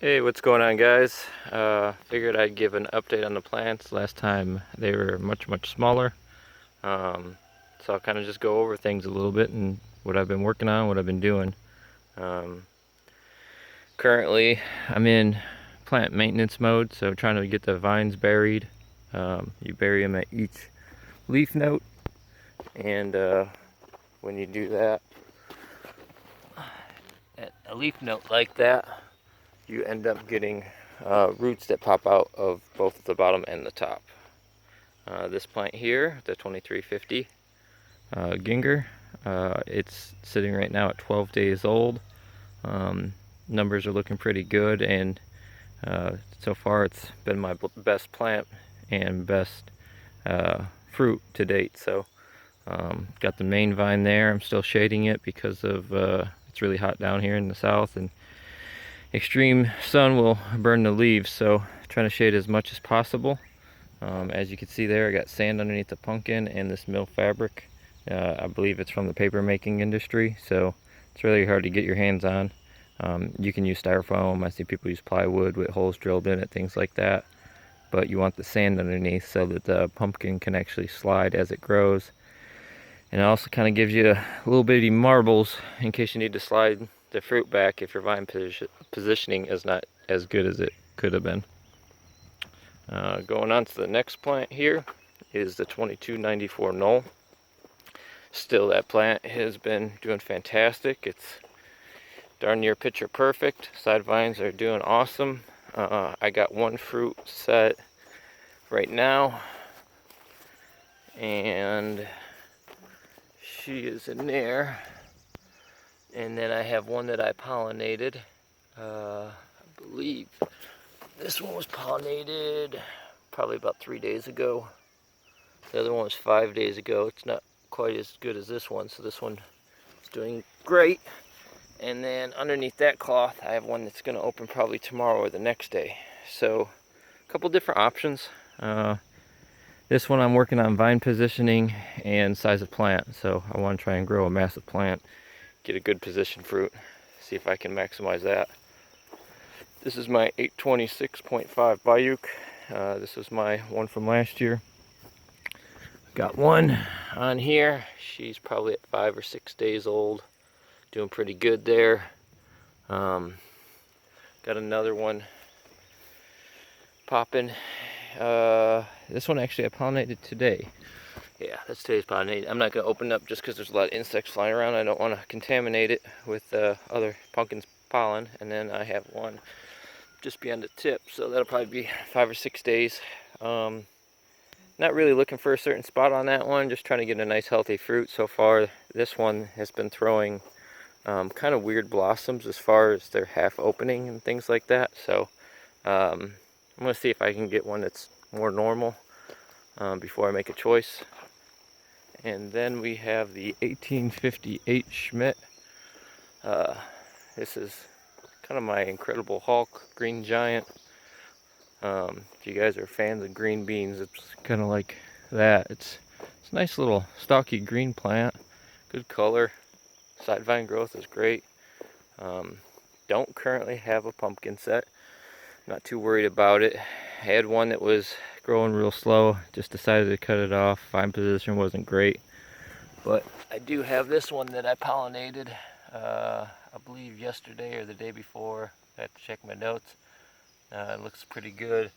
Hey, what's going on, guys? Figured I'd give an update on the plants. Last time they were much smaller. So I'll kind of just go over things a little bit and what I've been working on, what I've been doing. Um, Currently, I'm in plant maintenance mode, so trying to get the vines buried. You bury them at each leaf note, and when you do that, at a leaf note like that, you end up getting roots that pop out of both the bottom and the top. This plant here, the 2350 Ginger, it's sitting right now at 12 days old. Numbers are looking pretty good, and so far it's been my best plant and best fruit to date. So got the main vine there. I'm still shading it because of it's really hot down here in the south, and extreme sun will burn the leaves, so trying to shade as much as possible. As you can see there, I got sand underneath the pumpkin and this mill fabric. I believe it's from the paper making industry, so it's really hard to get your hands on. You can use styrofoam. I see people use plywood with holes drilled in it, things like that. But you want the sand underneath so that the pumpkin can actually slide as it grows. And it also kind of gives you little bitty marbles in case you need to slide the fruit back if your vine positioning is not as good as it could have been. Going on to the next plant here is the 2294 Knoll. Still, that plant has been doing fantastic. It's darn near picture perfect. Side vines are doing awesome. I got one fruit set right now, and she is in there. And then I have one that I pollinated. I believe this one was pollinated probably about 3 days ago. The other one was 5 days ago. It's not quite as good as this one, so this one is doing great. And then underneath that cloth, I have one that's going to open probably tomorrow or the next day. So a couple different options. This one I'm working on vine positioning and size of plant. So I want to try and grow a massive plant, get a good position fruit, see if I can maximize that. This is my 826.5 Biuke. This was my one from last year. Got one on here. She's probably at 5 or 6 days old. Doing pretty good there. Got another one popping. This one actually I pollinated today. Yeah, that's today's pollinated. I'm not going to open it up just because there's a lot of insects flying around. I don't want to contaminate it with other pumpkins pollen. And then I have one just beyond the tip, so that'll probably be 5 or 6 days. Not really looking for a certain spot on that one, just trying to get a nice healthy fruit. So far this one has been throwing kind of weird blossoms as far as their half opening and things like that. So I'm going to see if I can get one that's more normal before I make a choice. And then we have the 1858 Schmidt. This is kind of my Incredible Hulk green giant. If you guys are fans of green beans, it's kind of like that. It's a nice little stocky green plant, good color. Side vine growth is great. Don't currently have a pumpkin set. Not too worried about it. I had one that was growing real slow. Just decided to cut it off. Vine position wasn't great. But I do have this one that I pollinated, I believe yesterday or the day before. I have to check my notes. It looks pretty good.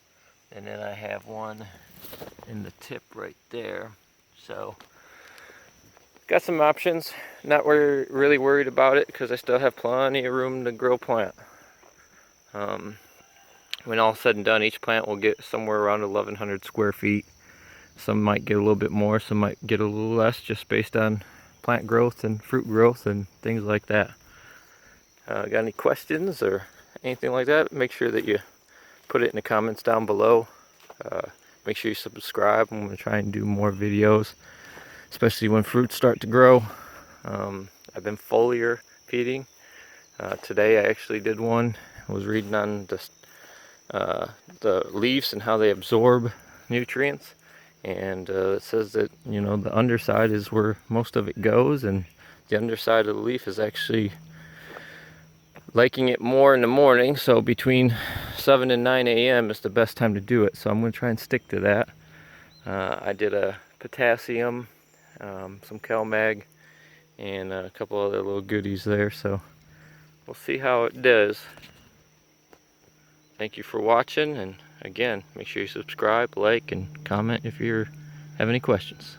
And then I have one in the tip right there. So got some options. Not really worried about it because I still have plenty of room to grow plant. When all said and done, each plant will get somewhere around 1,100 square feet. Some might get a little bit more, some might get a little less, just based on plant growth and fruit growth and things like that. Got any questions or anything like that? Make sure that you put it in the comments down below. Make sure you subscribe. I'm going to try and do more videos, especially when fruits start to grow. I've been foliar feeding. Today I actually did one. I was reading on the leaves and how they absorb nutrients. And it says that, you know, the underside is where most of it goes, and the underside of the leaf is actually liking it more in the morning, so between 7 and 9 a.m. is the best time to do it, so I'm going to try and stick to that. I did a potassium, some CalMag, and a couple other little goodies there, so we'll see how it does. Thank you for watching, and again, make sure you subscribe, like, and comment if you have any questions.